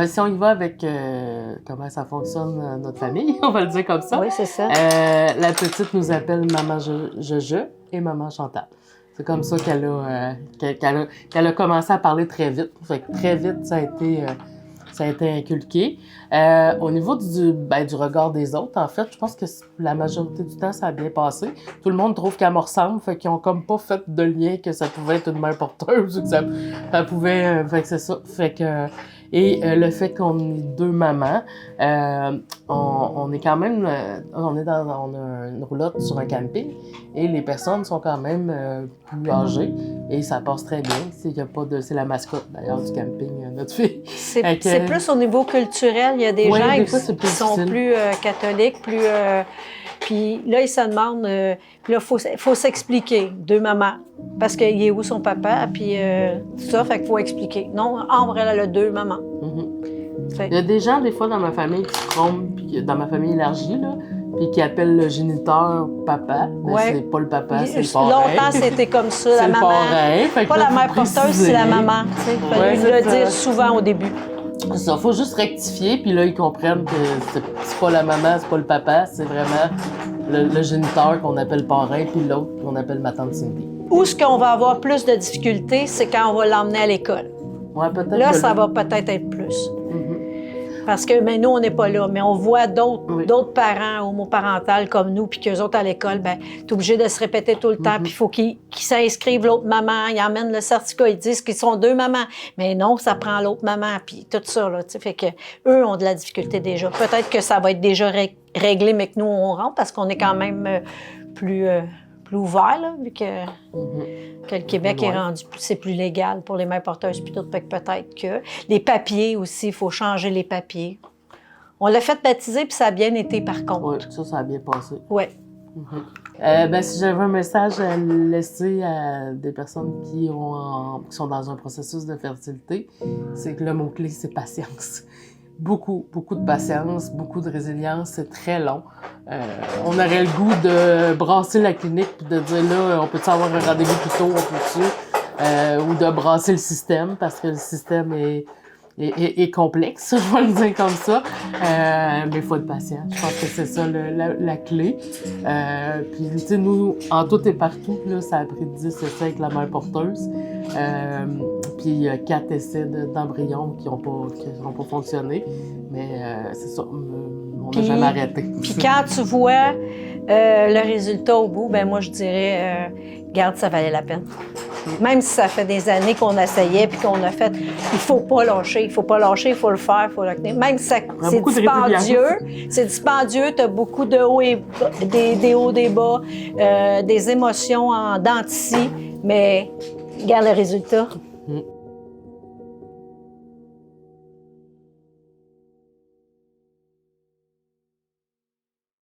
Si on y va avec comment ça fonctionne notre famille, on va le dire comme ça. Oui, c'est ça. La petite nous appelle Maman Je et Maman Chantal. C'est comme ça qu'elle a commencé à parler très vite. Fait que très vite, ça a été inculqué. Au niveau du regard des autres, en fait, je pense que la majorité du temps, ça a bien passé. Tout le monde trouve qu'elle me ressemble, fait qu'ils ont comme pas fait de lien que ça pouvait être une mère porteuse ou que ça pouvait... fait que c'est ça. Fait que... le fait qu'on est deux mamans, on est quand même... on a une roulotte sur un camping et les personnes sont quand même plus âgées et ça passe très bien. C'est la mascotte, d'ailleurs, du camping, notre fille. C'est plus au niveau culturel. Il y a des gens qui sont plus catholiques, puis là, ils se demandent, puis là, faut s'expliquer, deux mamans, parce qu'il est où son papa, puis tout ça, fait qu'il faut expliquer. Non, Ambre, elle a deux mamans. Mm-hmm. Il y a des gens, des fois, dans ma famille qui se trompent, puis dans ma famille élargie, là, puis qui appellent le géniteur papa, mais c'est pas le papa, c'est le parrain. Longtemps, c'était comme ça, la maman. Parrain, pas la mère porteuse, c'est la maman. Il fallait le dire souvent au début. Il faut juste rectifier, puis là, ils comprennent que c'est pas la maman, c'est pas le papa, c'est vraiment le géniteur qu'on appelle parrain, puis l'autre qu'on appelle ma tante Cindy. Où ce qu'on va avoir plus de difficultés, c'est quand on va l'emmener à l'école. Ouais, peut-être. Là, ça va peut-être être plus. Parce que nous, on n'est pas là, mais on voit d'autres parents homoparentales comme nous, puis qu'eux autres à l'école, t'es obligé de se répéter tout le temps, puis il faut qu'ils s'inscrivent l'autre maman, ils emmènent le certificat, ils disent qu'ils sont deux mamans. Mais non, ça prend l'autre maman, puis tout ça, là, tu sais, fait que eux ont de la difficulté déjà. Peut-être que ça va être déjà réglé, mais que nous, on rentre, parce qu'on est quand même plus ouvert, là, vu que le Québec est rendu, c'est plus légal pour les mères porteuses, puis tout, peut-être que les papiers aussi, il faut changer les papiers. On l'a fait baptiser, puis ça a bien été, par contre. Oui, ça a bien passé. Oui. Si j'avais un message à laisser à des personnes qui sont dans un processus de fertilité, c'est que le mot-clé, c'est patience. Beaucoup de patience, beaucoup de résilience, c'est très long. On aurait le goût de brasser la clinique puis de dire là, on peut-il avoir un rendez-vous plus tôt, on peut-tu? Ou de brasser le système parce que le système est complexe, je vais le dire comme ça. Mais il faut être patient. Je pense que c'est ça la clé. Puis, tu sais, nous, en tout et partout, là, ça a pris 10 essais avec la mère porteuse. Puis il y a 4 essais d'embryons qui n'ont pas fonctionné. Mais c'est ça, on n'a jamais arrêté. Puis quand tu vois le résultat au bout, moi je dirais, garde, ça valait la peine. Même si ça fait des années qu'on essayait puis qu'on a fait, il faut pas lâcher, il faut le faire, il faut le tenir. Même si c'est dispendieux, tu as beaucoup de hauts et bas, des hauts, des bas, des émotions en dents de scie, mais regarde le résultat.